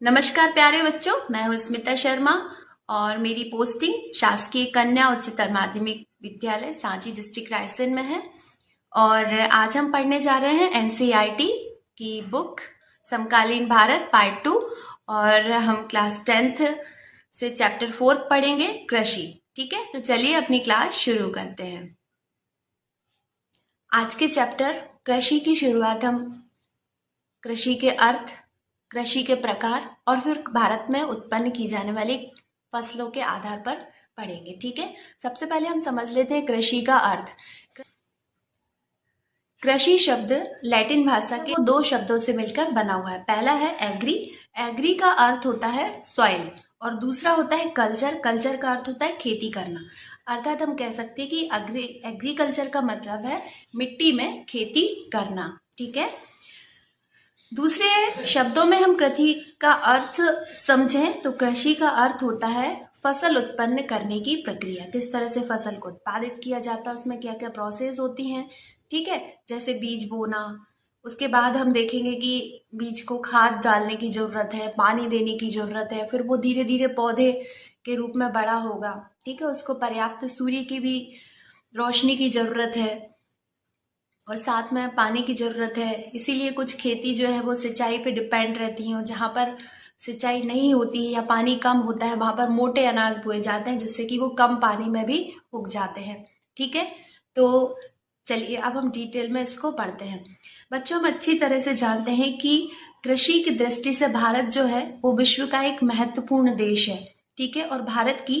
नमस्कार प्यारे बच्चों, मैं हूं स्मिता शर्मा और मेरी पोस्टिंग शासकीय कन्या उच्चतर माध्यमिक विद्यालय सांची डिस्ट्रिक्ट रायसेन में है। और आज हम पढ़ने जा रहे हैं एनसीईआरटी की बुक समकालीन भारत पार्ट 2 और हम क्लास 10th से चैप्टर 4 पढ़ेंगे कृषि। ठीक है, तो चलिए अपनी क्लास शुरू करते हैं। आज के चैप्टर कृषि की शुरुआत हम कृषि के अर्थ, कृषि के प्रकार और फिर भारत में उत्पन्न की जाने वाली फसलों के आधार पर पढ़ेंगे। ठीक है, सबसे पहले हम समझ लेते हैं कृषि का अर्थ। कृषि शब्द लैटिन भाषा के दो शब्दों से मिलकर बना हुआ है। पहला है एग्री, एग्री का अर्थ होता है सॉइल, और दूसरा होता है कल्चर, कल्चर का अर्थ होता है खेती करना। अर्थात हम कह सकते हैं कि एग्रीकल्चर का मतलब है मिट्टी में खेती करना। ठीक है, दूसरे शब्दों में हम कृषि का अर्थ समझें तो कृषि का अर्थ होता है फसल उत्पन्न करने की प्रक्रिया। किस तरह से फसल को उत्पादित किया जाता है, उसमें क्या क्या प्रोसेस होती हैं। ठीक है, जैसे बीज बोना, उसके बाद हम देखेंगे कि बीज को खाद डालने की जरूरत है, पानी देने की जरूरत है, फिर वो धीरे धीरे पौधे के रूप में बड़ा होगा। ठीक है, उसको पर्याप्त सूर्य की भी रोशनी की जरूरत है और साथ में पानी की जरूरत है। इसीलिए कुछ खेती जो है वो सिंचाई पे डिपेंड रहती है, और जहाँ पर सिंचाई नहीं होती है या पानी कम होता है वहां पर मोटे अनाज बोए जाते हैं, जिससे कि वो कम पानी में भी उग जाते हैं। ठीक है, तो चलिए अब हम डिटेल में इसको पढ़ते हैं। बच्चों, हम अच्छी तरह से जानते हैं कि कृषि की दृष्टि से भारत जो है वो विश्व का एक महत्वपूर्ण देश है। ठीक है, और भारत की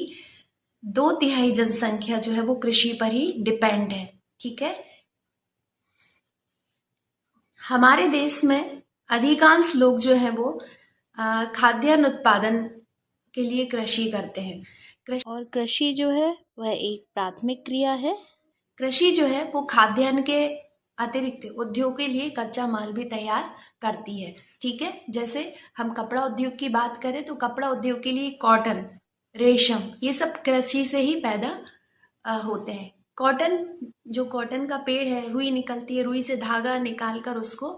2/3 जनसंख्या जो है वो कृषि पर ही डिपेंड है। ठीक है, हमारे देश में अधिकांश लोग जो है वो खाद्यान्न उत्पादन के लिए कृषि करते हैं। और कृषि जो है वह एक प्राथमिक क्रिया है। कृषि जो है वो खाद्यान्न के अतिरिक्त उद्योग के लिए कच्चा माल भी तैयार करती है। ठीक है, जैसे हम कपड़ा उद्योग की बात करें तो कपड़ा उद्योग के लिए कॉटन, रेशम, ये सब कृषि से ही पैदा होते हैं। कॉटन, जो कॉटन का पेड़ है, रुई निकलती है, रुई से धागा निकालकर उसको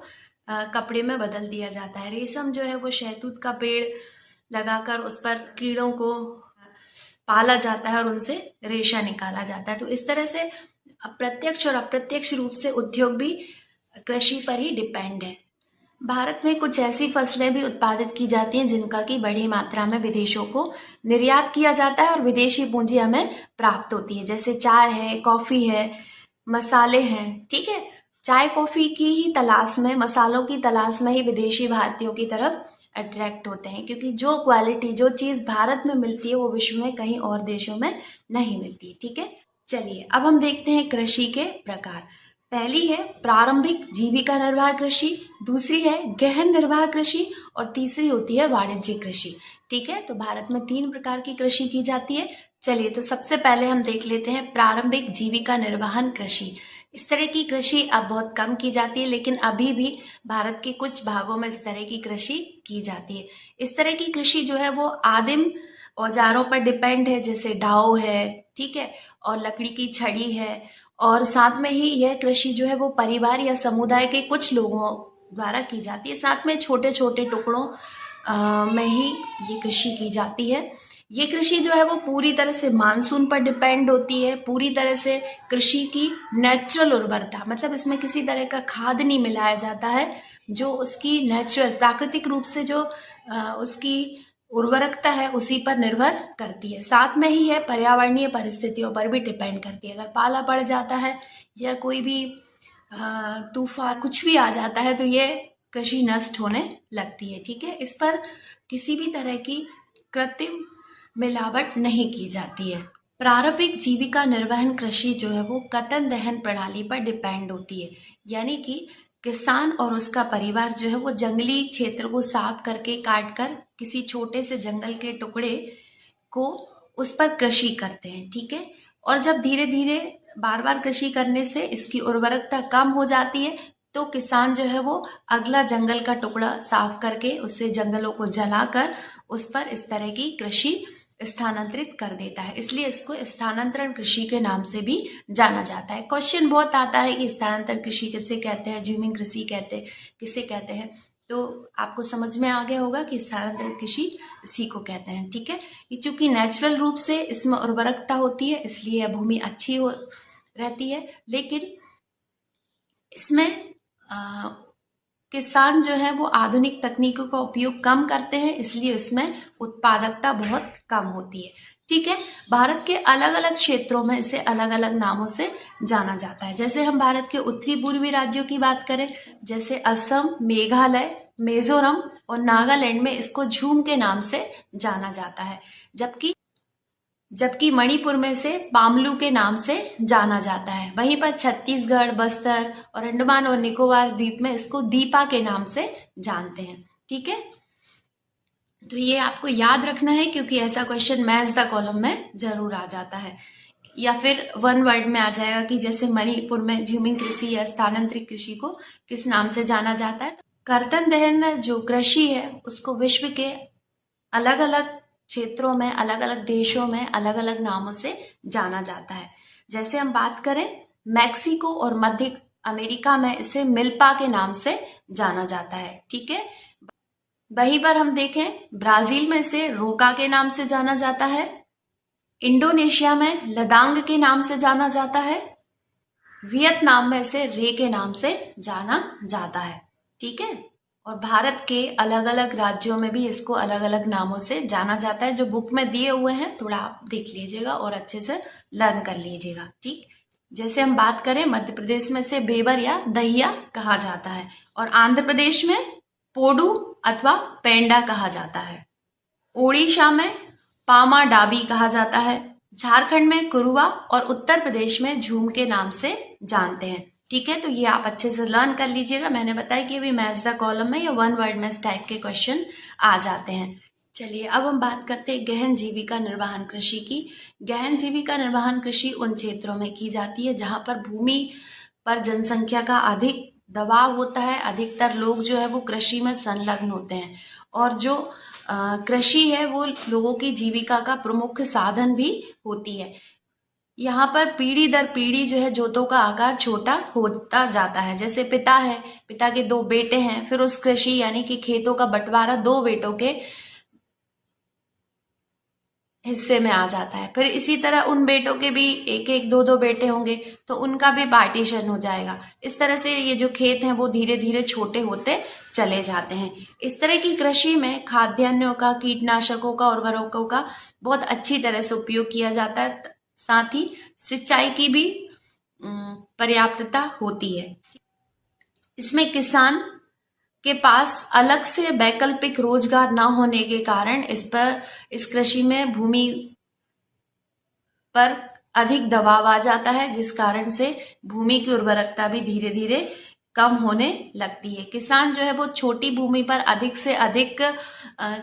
कपड़े में बदल दिया जाता है। रेशम जो है वो शहतूत का पेड़ लगाकर उस पर कीड़ों को पाला जाता है और उनसे रेशा निकाला जाता है। तो इस तरह से प्रत्यक्ष और अप्रत्यक्ष रूप से उद्योग भी कृषि पर ही डिपेंड है। भारत में कुछ ऐसी फसलें भी उत्पादित की जाती हैं जिनका की बड़ी मात्रा में विदेशों को निर्यात किया जाता है और विदेशी पूंजी हमें प्राप्त होती है। जैसे चाय है, कॉफी है, मसाले हैं। ठीक है, चाय कॉफी की ही तलाश में, मसालों की तलाश में ही विदेशी भारतीयों की तरफ अट्रैक्ट होते हैं, क्योंकि जो क्वालिटी, जो चीज भारत में मिलती है वो विश्व में कहीं और देशों में नहीं मिलती है। ठीक है, चलिए अब हम देखते हैं कृषि के प्रकार। पहली है प्रारंभिक जीविका निर्वाह कृषि, दूसरी है गहन निर्वाह कृषि और तीसरी होती है वाणिज्यिक कृषि। ठीक है, तो भारत में 3 प्रकार की कृषि की जाती है। चलिए, तो सबसे पहले हम देख लेते हैं प्रारंभिक जीविका निर्वाहन कृषि। इस तरह की कृषि अब बहुत कम की जाती है, लेकिन अभी भी भारत के कुछ भागों में इस तरह की कृषि की जाती है। इस तरह की कृषि जो है वो आदिम औजारों पर डिपेंड है, जैसे ढाऊ है, ठीक है, और लकड़ी की छड़ी है। और साथ में ही यह कृषि जो है वो परिवार या समुदाय के कुछ लोगों द्वारा की जाती है। साथ में छोटे छोटे टुकड़ों में ही ये कृषि की जाती है। ये कृषि जो है वो पूरी तरह से मानसून पर डिपेंड होती है। पूरी तरह से कृषि की नेचुरल उर्वरता, मतलब इसमें किसी तरह का खाद नहीं मिलाया जाता है, जो उसकी नेचुरल, प्राकृतिक रूप से जो उसकी उर्वरकता है उसी पर निर्भर करती है। साथ में ही यह पर्यावरणीय परिस्थितियों पर भी डिपेंड करती है। अगर पाला पड़ जाता है या कोई भी तूफान कुछ भी आ जाता है तो ये कृषि नष्ट होने लगती है। ठीक है, इस पर किसी भी तरह की कृत्रिम मिलावट नहीं की जाती है। प्रारंभिक जीविका निर्वहन कृषि जो है वो कतन दहन प्रणाली पर डिपेंड होती है, यानी कि किसान और उसका परिवार जो है वो जंगली क्षेत्र को साफ करके काट कर किसी छोटे से जंगल के टुकड़े को उस पर कृषि करते हैं। ठीक है, और जब धीरे धीरे बार बार कृषि करने से इसकी उर्वरकता कम हो जाती है तो किसान जो है वो अगला जंगल का टुकड़ा साफ करके उससे जंगलों को जलाकर उस पर इस तरह की कृषि स्थानांतरित कर देता है। इसलिए इसको स्थानांतरण कृषि के नाम से भी जाना जाता है। क्वेश्चन बहुत आता है कि स्थानांतरण कृषि किसे कहते हैं, ज्यूमिंग कृषि किसे कहते हैं। तो आपको समझ में आ गया होगा कि स्थानांतरित कृषि इसी को कहते हैं। ठीक है, ये चूंकि नेचुरल रूप से इसमें उर्वरकता होती है इसलिए यह भूमि अच्छी हो रहती है, लेकिन इसमें किसान जो है वो आधुनिक तकनीकों का उपयोग कम करते हैं, इसलिए इसमें उत्पादकता बहुत कम होती है। ठीक है, भारत के अलग अलग क्षेत्रों में इसे अलग अलग नामों से जाना जाता है। जैसे हम भारत के उत्तरी पूर्वी राज्यों की बात करें, जैसे असम, मेघालय, मिजोरम और नागालैंड में इसको झूम के नाम से जाना जाता है, जबकि मणिपुर में इसे पामलू के नाम से जाना जाता है। वहीं पर छत्तीसगढ़, बस्तर और अंडमान और निकोबार द्वीप में इसको दीपा के नाम से जानते हैं। ठीक है, तो ये आपको याद रखना है क्योंकि ऐसा क्वेश्चन मैच द कॉलम में जरूर आ जाता है, या फिर वन वर्ड में आ जाएगा कि जैसे मणिपुर में झूमिंग कृषि या स्थानांतरित कृषि को किस नाम से जाना जाता है। कर्तन दहन जो कृषि है उसको विश्व के अलग अलग क्षेत्रों में, अलग अलग देशों में अलग अलग नामों से जाना जाता है। जैसे हम बात करें मैक्सिको और मध्य अमेरिका में इसे मिल्पा के नाम से जाना जाता है। ठीक है, वहीं पर हम देखें ब्राजील में इसे रोका के नाम से जाना जाता है, इंडोनेशिया में लदांग के नाम से जाना जाता है, वियतनाम में इसे रे के नाम से जाना जाता है। ठीक है, और भारत के अलग अलग राज्यों में भी इसको अलग अलग नामों से जाना जाता है। जो बुक में दिए हुए हैं थोड़ा आप देख लीजिएगा और अच्छे से लर्न कर लीजिएगा। ठीक, जैसे हम बात करें मध्य प्रदेश में इसे बेबर या दहिया कहा जाता है, और आंध्र प्रदेश में पोडू अथवा पेंडा कहा जाता है, ओडिशा में पामा डाबी कहा जाता है, झारखंड में कुरुआ और उत्तर प्रदेश में झूम के नाम से जानते हैं। ठीक है, तो ये आप अच्छे से लर्न कर लीजिएगा। मैंने बताया कि अभी मैच द कॉलम में या वन वर्ड में इस टाइप के क्वेश्चन आ जाते हैं। चलिए अब हम बात करते हैं गहन जीविका निर्वाहन कृषि की। गहन जीविका निर्वाहन कृषि उन क्षेत्रों में की जाती है जहां पर भूमि पर जनसंख्या का अधिक दबाव होता है, अधिकतर लोग जो है वो कृषि में संलग्न होते हैं, और जो कृषि है वो लोगों की जीविका का प्रमुख साधन भी होती है। यहाँ पर पीढ़ी दर पीढ़ी जो है जोतों का आकार छोटा होता जाता है। जैसे पिता है, पिता के 2 बेटे हैं, फिर उस कृषि यानी कि खेतों का बंटवारा 2 बेटों के हिस्से में आ जाता है। फिर इसी तरह उन बेटों के भी 1-1, 2-2 बेटे होंगे तो उनका भी पार्टीशन हो जाएगा। इस तरह से ये जो खेत हैं वो धीरे धीरे छोटे होते चले जाते हैं। इस तरह की कृषि में खाद्यान्नों का, कीटनाशकों का, उर्वरकों का बहुत अच्छी तरह से उपयोग किया जाता है, साथ ही सिंचाई की भी पर्याप्तता होती है। इसमें किसान के पास अलग से वैकल्पिक रोजगार न होने के कारण इस कृषि में भूमि पर अधिक दबाव आ जाता है, जिस कारण से भूमि की उर्वरकता भी धीरे धीरे कम होने लगती है। किसान जो है वो छोटी भूमि पर अधिक से अधिक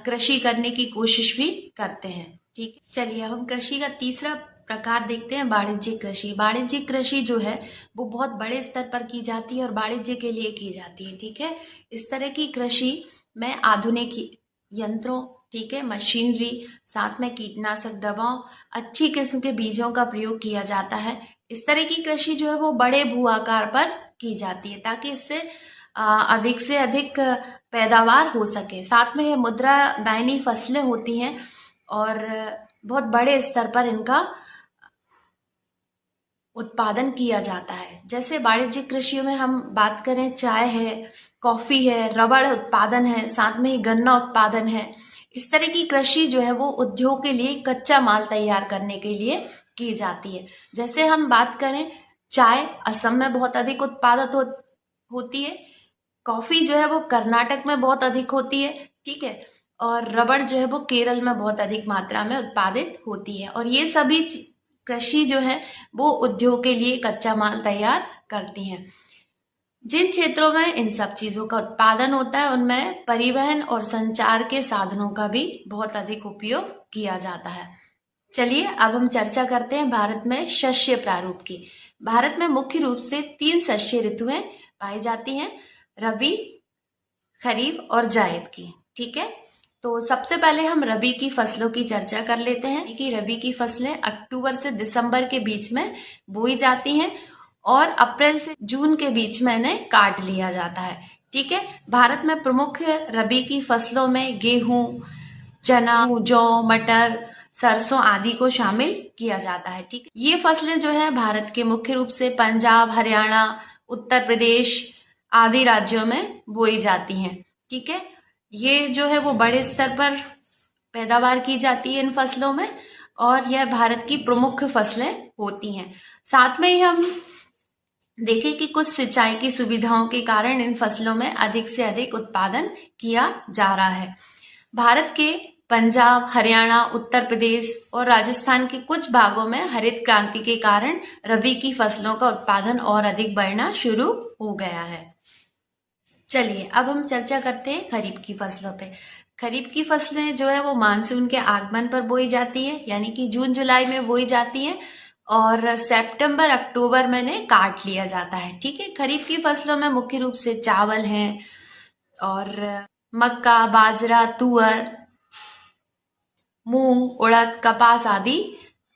कृषि करने की कोशिश भी करते हैं। ठीक है, चलिए हम कृषि का तीसरा प्रकार देखते हैं, वाणिज्यिक कृषि। वाणिज्यिक कृषि जो है वो बहुत बड़े स्तर पर की जाती है और वाणिज्य के लिए की जाती है। ठीक है, इस तरह की कृषि में आधुनिक यंत्रों, ठीक है, मशीनरी, साथ में कीटनाशक दवाओं, अच्छी किस्म के बीजों का प्रयोग किया जाता है। इस तरह की कृषि जो है वो बड़े भू आकार पर की जाती है ताकि इससे अधिक से अधिक पैदावार हो सके। साथ में ये मुद्रा दायनी फसलें होती हैं और बहुत बड़े स्तर पर इनका उत्पादन किया जाता है। जैसे वाणिज्यिक कृषियों में हम बात करें, चाय है, कॉफी है, रबड़ उत्पादन है, साथ में ही गन्ना उत्पादन है। इस तरह की कृषि जो है वो उद्योग के लिए कच्चा माल तैयार करने के लिए की जाती है। जैसे हम बात करें, चाय असम में बहुत अधिक उत्पादित होती है, कॉफी जो है वो कर्नाटक में बहुत अधिक होती है, ठीक है, और रबड़ जो है वो केरल में बहुत अधिक मात्रा में उत्पादित होती है। और ये सभी कृषि जो है वो उद्योग के लिए कच्चा माल तैयार करती हैं। जिन क्षेत्रों में इन सब चीजों का उत्पादन होता है उनमें परिवहन और संचार के साधनों का भी बहुत अधिक उपयोग किया जाता है। चलिए अब हम चर्चा करते हैं भारत में शस्य प्रारूप की। भारत में मुख्य रूप से 3 शस्य ऋतुएं पाई जाती हैं, रबी, खरीफ और जायद की। ठीक है, तो सबसे पहले हम रबी की फसलों की चर्चा कर लेते हैं कि रबी की फसलें अक्टूबर से दिसंबर के बीच में बोई जाती हैं और अप्रैल से जून के बीच में इन्हें काट लिया जाता है। ठीक है। भारत में प्रमुख रबी की फसलों में गेहूं, चना, जौ, मटर, सरसों आदि को शामिल किया जाता है। ठीक है। ये फसलें जो है भारत के मुख्य रूप से पंजाब, हरियाणा, उत्तर प्रदेश आदि राज्यों में बोई जाती हैं। ठीक है। ये जो है वो बड़े स्तर पर पैदावार की जाती है इन फसलों में, और यह भारत की प्रमुख फसलें होती हैं। साथ में ही हम देखें कि कुछ सिंचाई की सुविधाओं के कारण इन फसलों में अधिक से अधिक उत्पादन किया जा रहा है। भारत के पंजाब, हरियाणा, उत्तर प्रदेश और राजस्थान के कुछ भागों में हरित क्रांति के कारण रबी की फसलों का उत्पादन और अधिक बढ़ना शुरू हो गया है। चलिए अब हम चर्चा करते हैं खरीफ की फसलों पे। खरीफ की फसलें जो है वो मानसून के आगमन पर बोई जाती है, यानी कि जून जुलाई में बोई जाती है और सितंबर अक्टूबर में इन्हें काट लिया जाता है। ठीक है। खरीफ की फसलों में मुख्य रूप से चावल हैं और मक्का, बाजरा, तुअर, मूंग, उड़द, कपास आदि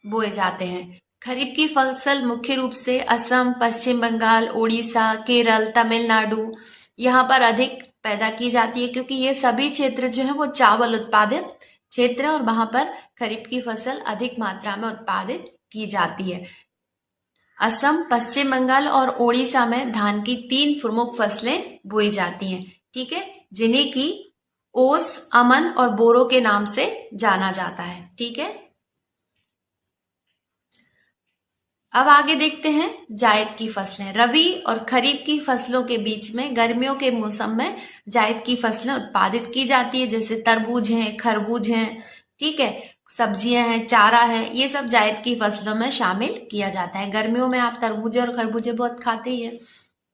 बोए जाते हैं। खरीफ की फसल मुख्य रूप से असम, पश्चिम बंगाल, उड़ीसा, केरल, तमिलनाडु यहाँ पर अधिक पैदा की जाती है, क्योंकि ये सभी क्षेत्र जो है वो चावल उत्पादित क्षेत्र है और वहां पर खरीफ की फसल अधिक मात्रा में उत्पादित की जाती है। असम, पश्चिम बंगाल और ओडिशा में धान की 3 प्रमुख फसलें बोई जाती हैं। ठीक है। जिन्हें की ओस, अमन और बोरो के नाम से जाना जाता है। ठीक है। अब आगे देखते हैं जायद की फसलें। रबी और खरीफ की फसलों के बीच में गर्मियों के मौसम में जायद की फसलें उत्पादित की जाती है, जैसे तरबूज हैं, खरबूज हैं, ठीक है, सब्जियां हैं, चारा है, ये सब जायद की फसलों में शामिल किया जाता है। गर्मियों में आप तरबूजे और खरबूजे बहुत खाते ही हैं।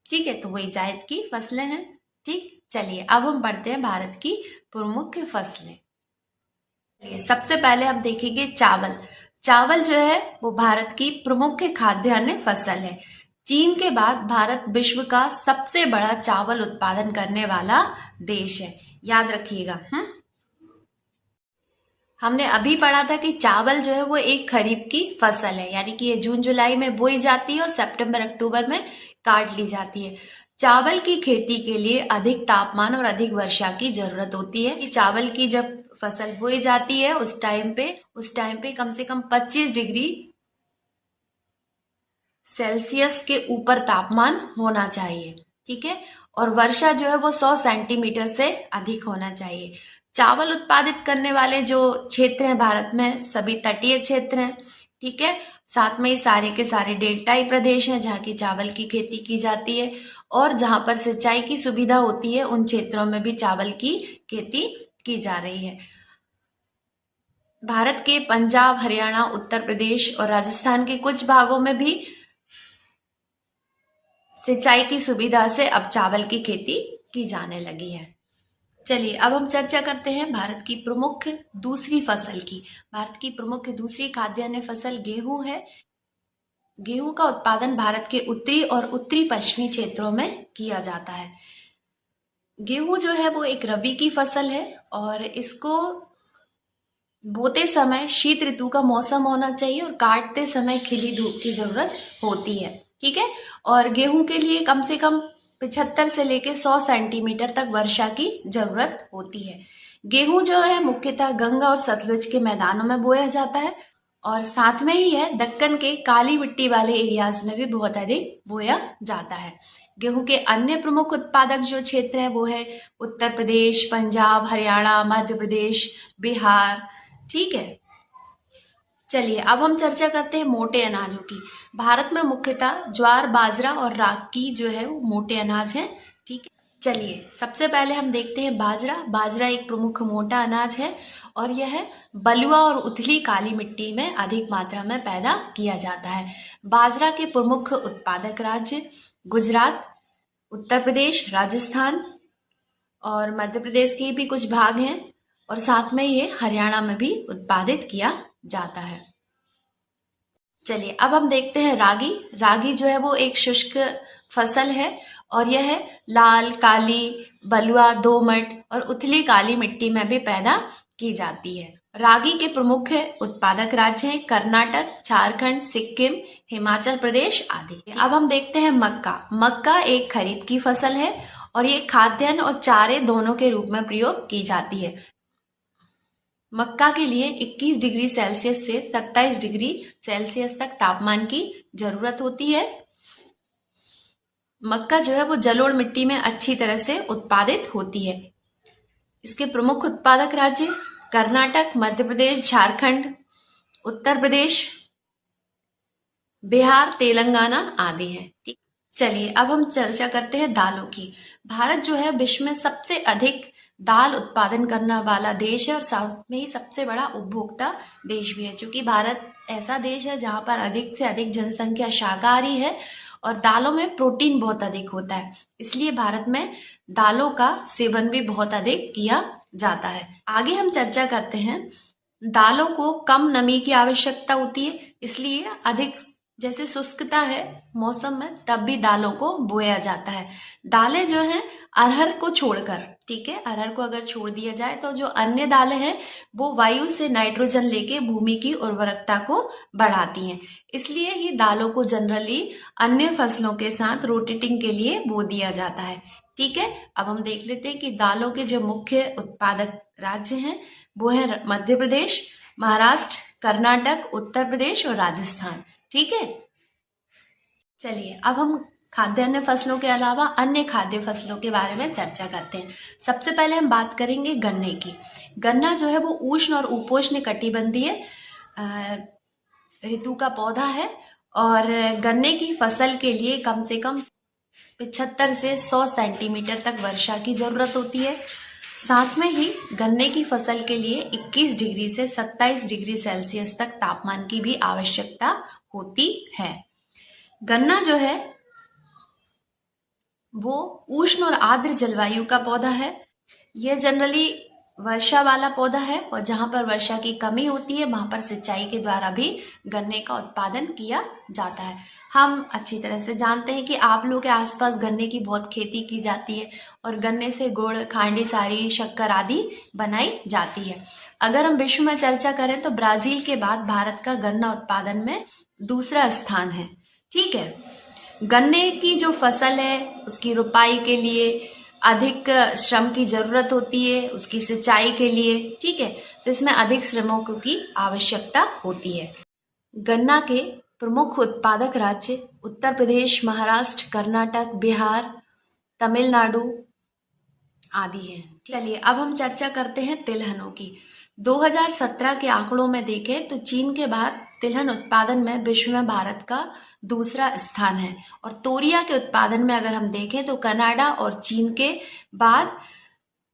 ठीक है। तो वही जायद की फसलें हैं। ठीक। चलिए अब हम बढ़ते हैं भारत की प्रमुख फसलें। सबसे पहले हम देखेंगे चावल। चावल जो है वो भारत की प्रमुख खाद्यान्न फसल है। चीन के बाद भारत विश्व का सबसे बड़ा चावल उत्पादन करने वाला देश है, याद रखिएगा। हमने अभी पढ़ा था कि चावल जो है वो एक खरीफ की फसल है, यानी कि ये जून जुलाई में बोई जाती है और सितंबर अक्टूबर में काट ली जाती है। चावल की खेती के लिए अधिक तापमान और अधिक वर्षा की जरूरत होती है। चावल की जब फसल बोई जाती है उस टाइम पे कम से कम 25 डिग्री सेल्सियस के ऊपर तापमान होना चाहिए। ठीक है। और वर्षा जो है वो 100 सेंटीमीटर से अधिक होना चाहिए। चावल उत्पादित करने वाले जो क्षेत्र हैं भारत में, सभी तटीय क्षेत्र हैं। ठीक है। साथ में ही सारे के सारे डेल्टाई प्रदेश हैं जहाँ की चावल की खेती की जाती है, और जहां पर सिंचाई की सुविधा होती है उन क्षेत्रों में भी चावल की खेती की जा रही है। भारत के पंजाब, हरियाणा, उत्तर प्रदेश और राजस्थान के कुछ भागों में भी सिंचाई की सुविधा से अब चावल की खेती की जाने लगी है। चलिए अब हम चर्चा करते हैं भारत की प्रमुख दूसरी फसल की। भारत की प्रमुख दूसरी खाद्यान्न फसल गेहूं है। गेहूं का उत्पादन भारत के उत्तरी और उत्तरी पश्चिमी क्षेत्रों में किया जाता है। गेहूं जो है वो एक रबी की फसल है और इसको बोते समय शीत ऋतु का मौसम होना चाहिए और काटते समय खिली धूप की जरूरत होती है। ठीक है। और गेहूं के लिए कम से कम 75 से लेकर 100 सेंटीमीटर तक वर्षा की जरूरत होती है। गेहूं जो है मुख्यतः गंगा और सतलुज के मैदानों में बोया जाता है और साथ में ही है दक्कन के काली मिट्टी वाले एरियाज में भी बहुत अधिक बोया जाता है। गेहूं के अन्य प्रमुख उत्पादक जो क्षेत्र है वो है उत्तर प्रदेश, पंजाब, हरियाणा, मध्य प्रदेश, बिहार। ठीक है। चलिए अब हम चर्चा करते हैं मोटे अनाजों की। भारत में मुख्यतः ज्वार, बाजरा और रागी जो है वो मोटे अनाज है। ठीक है। चलिए सबसे पहले हम देखते हैं बाजरा। बाजरा एक प्रमुख मोटा अनाज है और यह बलुआ और उथली काली मिट्टी में अधिक मात्रा में पैदा किया जाता है। बाजरा के प्रमुख उत्पादक राज्य गुजरात, उत्तर प्रदेश, राजस्थान और मध्य प्रदेश के भी कुछ भाग हैं और साथ में ये हरियाणा में भी उत्पादित किया जाता है। चलिए अब हम देखते हैं रागी। रागी जो है वो एक शुष्क फसल है और यह लाल, काली, बलुआ, दोमट और उथली काली मिट्टी में भी पैदा की जाती है। रागी के प्रमुख उत्पादक राज्य हैं कर्नाटक, झारखंड, सिक्किम, हिमाचल प्रदेश आदि। अब हम देखते हैं मक्का। मक्का एक खरीफ की फसल है और ये खाद्यान्न और चारे दोनों के रूप में प्रयोग की जाती है। मक्का के लिए 21 डिग्री सेल्सियस से 27 डिग्री सेल्सियस तक तापमान की जरूरत होती है। मक्का जो है वो जलोढ़ मिट्टी में अच्छी तरह से उत्पादित होती है। इसके प्रमुख उत्पादक राज्य कर्नाटक, मध्य प्रदेश, झारखंड, उत्तर प्रदेश, बिहार, तेलंगाना आदि हैं। ठीक, चलिए अब हम चर्चा करते हैं दालों की। भारत जो है विश्व में सबसे अधिक दाल उत्पादन करने वाला देश है और साथ में ही सबसे बड़ा उपभोक्ता देश भी है। क्योंकि भारत ऐसा देश है जहां पर अधिक से अधिक जनसंख्या शाकाहारी है और दालों में प्रोटीन बहुत अधिक होता है, इसलिए भारत में दालों का सेवन भी बहुत अधिक किया जाता है। आगे हम चर्चा करते हैं, दालों को कम नमी की आवश्यकता होती है, इसलिए अधिक जैसे शुष्कता है मौसम में तब भी दालों को बोया जाता है। दालें जो हैं अरहर को छोड़कर, ठीक है, अरहर को अगर छोड़ दिया जाए तो जो अन्य दालें हैं वो वायु से नाइट्रोजन लेके भूमि की उर्वरकता को बढ़ाती हैं, इसलिए ही दालों को जनरली अन्य फसलों के साथ रोटेटिंग के लिए बो दिया जाता है। ठीक है, अब हम देख लेते हैं कि दालों के जो मुख्य उत्पादक राज्य हैं वो है मध्य प्रदेश, महाराष्ट्र, कर्नाटक, उत्तर प्रदेश और राजस्थान। ठीक है, चलिए अब हम खाद्यान्न फसलों के अलावा अन्य खाद्य फसलों के बारे में चर्चा करते हैं। सबसे पहले हम बात करेंगे गन्ने की। गन्ना जो है वो उष्ण और उपोष्ण कटिबंधीय ऋतु का पौधा है और गन्ने की फसल के लिए कम से कम 75 से 100 सेंटीमीटर तक वर्षा की जरूरत होती है। साथ में ही गन्ने की फसल के लिए 21 डिग्री से 27 डिग्री सेल्सियस तक तापमान की भी आवश्यकता होती है। गन्ना जो है वो उष्ण और आर्द्र जलवायु का पौधा है। यह जनरली वर्षा वाला पौधा है और जहां पर वर्षा की कमी होती है वहां पर सिंचाई के द्वारा भी गन्ने का उत्पादन किया जाता है। हम अच्छी तरह से जानते हैं कि आप लोगों के आसपास गन्ने की बहुत खेती की जाती है और गन्ने से गुड़, खांडी सारी, शक्कर आदि बनाई जाती है। अगर हम विश्व में चर्चा करें तो ब्राजील के बाद भारत का गन्ना उत्पादन में दूसरा स्थान है। ठीक है, गन्ने की जो फसल है उसकी रुपाई के लिए अधिक श्रम की जरूरत होती है, उसकी सिंचाई के लिए। ठीक है, तो इसमें अधिक श्रमिकों की आवश्यकता होती है। गन्ना के प्रमुख उत्पादक राज्य उत्तर प्रदेश, महाराष्ट्र, कर्नाटक, बिहार, तमिलनाडु आदि हैं। चलिए अब हम चर्चा करते हैं तिलहनों की। 2017 के आंकड़ों में देखें तो चीन के बाद तिलहन उत्पादन में विश्व में भारत का दूसरा स्थान है और तोरिया के उत्पादन में अगर हम देखें तो कनाडा और चीन के बाद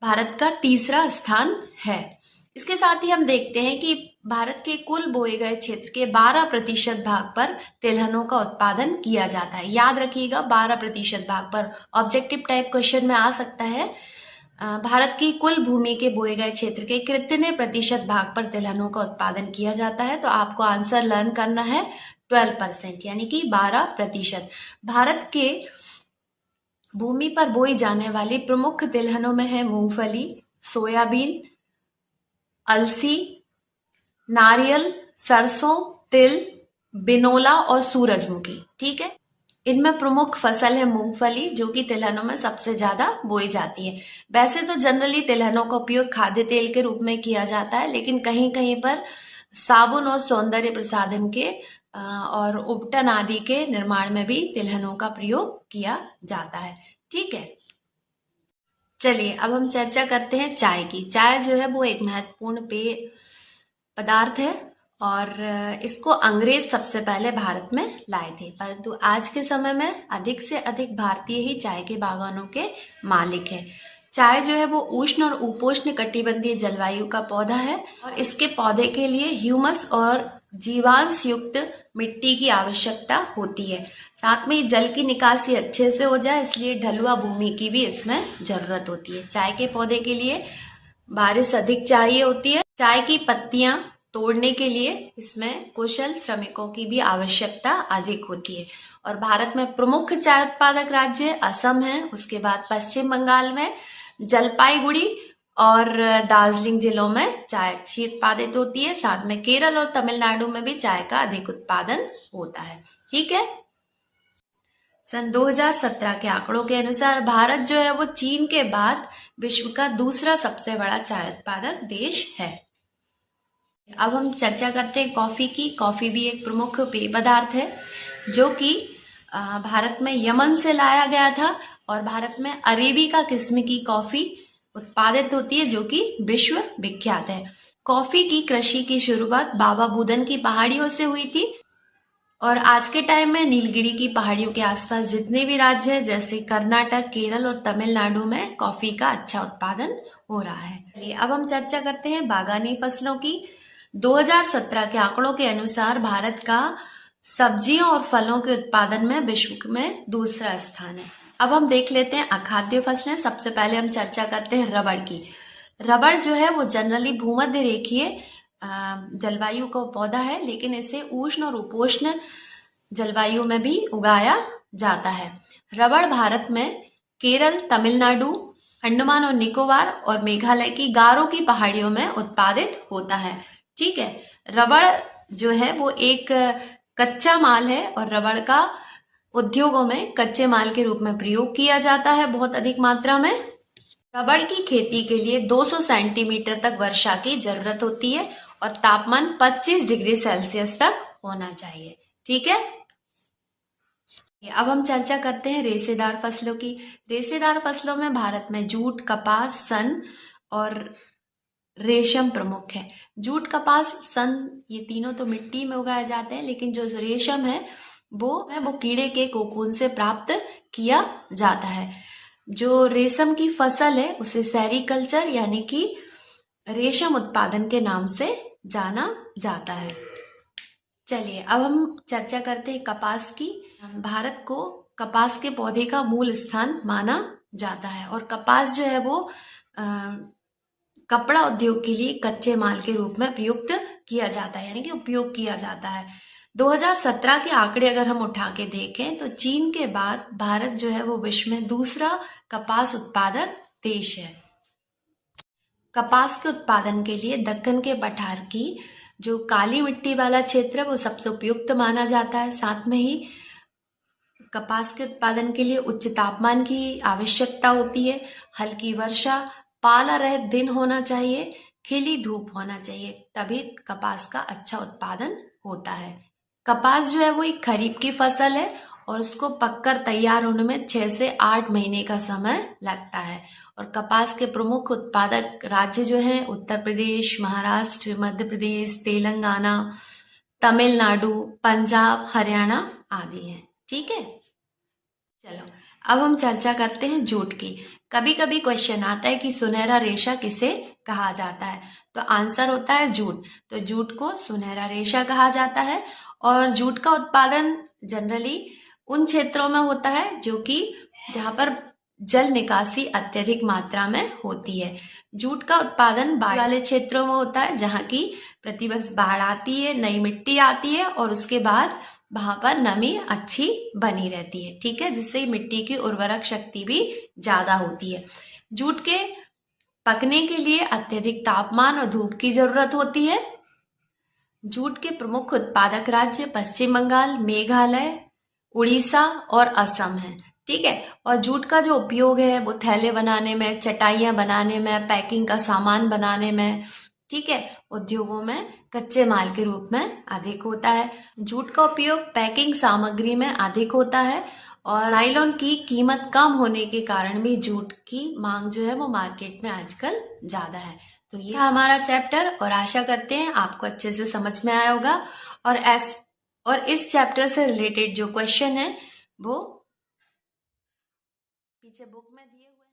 भारत का तीसरा स्थान है। इसके साथ ही हम देखते हैं कि भारत के कुल बोए गए क्षेत्र के 12% भाग पर तिलहनों का उत्पादन किया जाता है। याद रखिएगा 12% भाग पर। ऑब्जेक्टिव टाइप क्वेश्चन में आ सकता है भारत की कुल भूमि के बोए गए क्षेत्र के कितने प्रतिशत भाग पर तिलहनों का उत्पादन किया जाता है, तो आपको आंसर लर्न करना है 12%, यानी कि 12%। भारत के भूमि पर बोई जाने वाली प्रमुख तिलहनों में है मूंगफली, सोयाबीन, अलसी, नारियल, सरसों, तिल, बिनोला और सूरजमुखी। ठीक है, इनमें प्रमुख फसल है मूंगफली जो कि तिलहनों में सबसे ज्यादा बोई जाती है। वैसे तो जनरली तिलहनों का उपयोग खाद्य तेल के रूप में किया जाता है, लेकिन कहीं कहीं पर साबुन और सौंदर्य प्रसाधन के और उपटन आदि के निर्माण में भी तिलहनों का प्रयोग किया जाता है। ठीक है, चलिए अब हम चर्चा करते हैं चाय की। चाय जो है वो एक महत्वपूर्ण पेय पदार्थ है और इसको अंग्रेज सबसे पहले भारत में लाए थे, परंतु आज के समय में अधिक से अधिक भारतीय ही चाय के बागानों के मालिक हैं। चाय जो है वो उष्ण और उपोष्ण कटिबंधीय जलवायु का पौधा है और इसके पौधे के लिए ह्यूमस और जीवांश युक्त मिट्टी की आवश्यकता होती है। साथ में जल की निकासी अच्छे से हो जाए इसलिए ढलुआ भूमि की भी इसमें जरूरत होती है। चाय के पौधे के लिए बारिश अधिक चाहिए होती है। चाय की पत्तियां तोड़ने के लिए इसमें कुशल श्रमिकों की भी आवश्यकता अधिक होती है। और भारत में प्रमुख चाय उत्पादक राज्य असम है, उसके बाद पश्चिम बंगाल में जलपाईगुड़ी और दार्जिलिंग जिलों में चाय अच्छी उत्पादित होती है। साथ में केरल और तमिलनाडु में भी चाय का अधिक उत्पादन होता है। ठीक है, सन 2017 के आंकड़ों के अनुसार भारत जो है वो चीन के बाद विश्व का दूसरा सबसे बड़ा चाय उत्पादक देश है। अब हम चर्चा करते हैं कॉफी की। कॉफी भी एक प्रमुख पेय पदार्थ है जो कि भारत में यमन से लाया गया था और भारत में अरेबिका किस्म की कॉफी उत्पादित होती है जो कि विश्व विख्यात है। कॉफी की कृषि की शुरुआत बाबा बुदन की पहाड़ियों से हुई थी और आज के टाइम में नीलगिरी की पहाड़ियों के आसपास जितने भी राज्य हैं जैसे कर्नाटक, केरल और तमिलनाडु में कॉफी का अच्छा उत्पादन हो रहा है। चलिए अब हम चर्चा करते हैं बागानी फसलों की। 2017 के आंकड़ों के अनुसार भारत का सब्जियों और फलों के उत्पादन में विश्व में दूसरा स्थान है। अब हम देख लेते हैं अखाद्य फसलें। सबसे पहले हम चर्चा करते हैं रबड़ की। रबड़ जो है वो जनरली भूमध्य रेखीय जलवायु का पौधा है, लेकिन इसे उष्ण और उपोष्ण जलवायु में भी उगाया जाता है। रबड़ भारत में केरल, तमिलनाडु, अंडमान और निकोबार और मेघालय की गारो की पहाड़ियों में उत्पादित होता है। ठीक है, रबड़ जो है वो एक कच्चा माल है और रबड़ का उद्योगों में कच्चे माल के रूप में प्रयोग किया जाता है बहुत अधिक मात्रा में। रबड़ की खेती के लिए 200 सेंटीमीटर तक वर्षा की जरूरत होती है और तापमान 25 डिग्री सेल्सियस तक होना चाहिए। ठीक है, अब हम चर्चा करते हैं रेशेदार फसलों की। रेशेदार फसलों में भारत में जूट, कपास, सन और रेशम प्रमुख है। जूट, कपास, सन ये तीनों तो मिट्टी में उगाए जाते हैं, लेकिन जो रेशम है वो कीड़े के कोकून से प्राप्त किया जाता है। जो रेशम की फसल है उसे सेरीकल्चर यानी कि रेशम उत्पादन के नाम से जाना जाता है। चलिए अब हम चर्चा करते हैं कपास की। भारत को कपास के पौधे का मूल स्थान माना जाता है और कपास जो है वो कपड़ा उद्योग के लिए कच्चे माल के रूप में प्रयुक्त किया जाता है यानी कि उपयोग किया जाता है। 2017 के आंकड़े अगर हम उठा के देखें तो चीन के बाद भारत जो है वो विश्व में दूसरा कपास उत्पादक देश है। कपास के उत्पादन के लिए दक्कन के पठार की जो काली मिट्टी वाला क्षेत्र है वो सबसे उपयुक्त माना जाता है। साथ में ही कपास के उत्पादन के लिए उच्च तापमान की आवश्यकता होती है, हल्की वर्षा, पाला रहित दिन होना चाहिए, खिली धूप होना चाहिए, तभी कपास का अच्छा उत्पादन होता है। कपास जो है वो एक खरीफ की फसल है और उसको पककर तैयार होने में 6 से 8 महीने का समय लगता है और कपास के प्रमुख उत्पादक राज्य जो हैं उत्तर प्रदेश, महाराष्ट्र, मध्य प्रदेश, तेलंगाना, तमिलनाडु, पंजाब, हरियाणा आदि हैं। ठीक है, चलो अब हम चर्चा करते हैं जूट की। कभी कभी क्वेश्चन आता है कि सुनहरा रेशा किसे कहा जाता है, तो आंसर होता है जूट। तो जूट को सुनहरा रेशा कहा जाता है और जूट का उत्पादन जनरली उन क्षेत्रों में होता है जो कि जहाँ पर जल निकासी अत्यधिक मात्रा में होती है। जूट का उत्पादन बाढ़ वाले क्षेत्रों में होता है जहाँ की प्रतिवर्ष बाढ़ आती है, नई मिट्टी आती है और उसके बाद वहां पर नमी अच्छी बनी रहती है। ठीक है, जिससे मिट्टी की उर्वरक शक्ति भी ज्यादा होती है। जूट के पकने के लिए अत्यधिक तापमान और धूप की जरूरत होती है। जूट के प्रमुख उत्पादक राज्य पश्चिम बंगाल, मेघालय, उड़ीसा और असम है। ठीक है, और जूट का जो उपयोग है वो थैले बनाने में, चटाइयां बनाने में, पैकिंग का सामान बनाने में, ठीक है, उद्योगों में कच्चे माल के रूप में अधिक होता है। जूट का उपयोग पैकिंग सामग्री में अधिक होता है और नायलॉन की कीमत कम होने के कारण भी जूट की मांग जो है वो मार्केट में आजकल ज्यादा है। तो ये हमारा चैप्टर और आशा करते हैं आपको अच्छे से समझ में आया होगा और इस चैप्टर से रिलेटेड जो क्वेश्चन है वो पीछे बुक में दिए हुए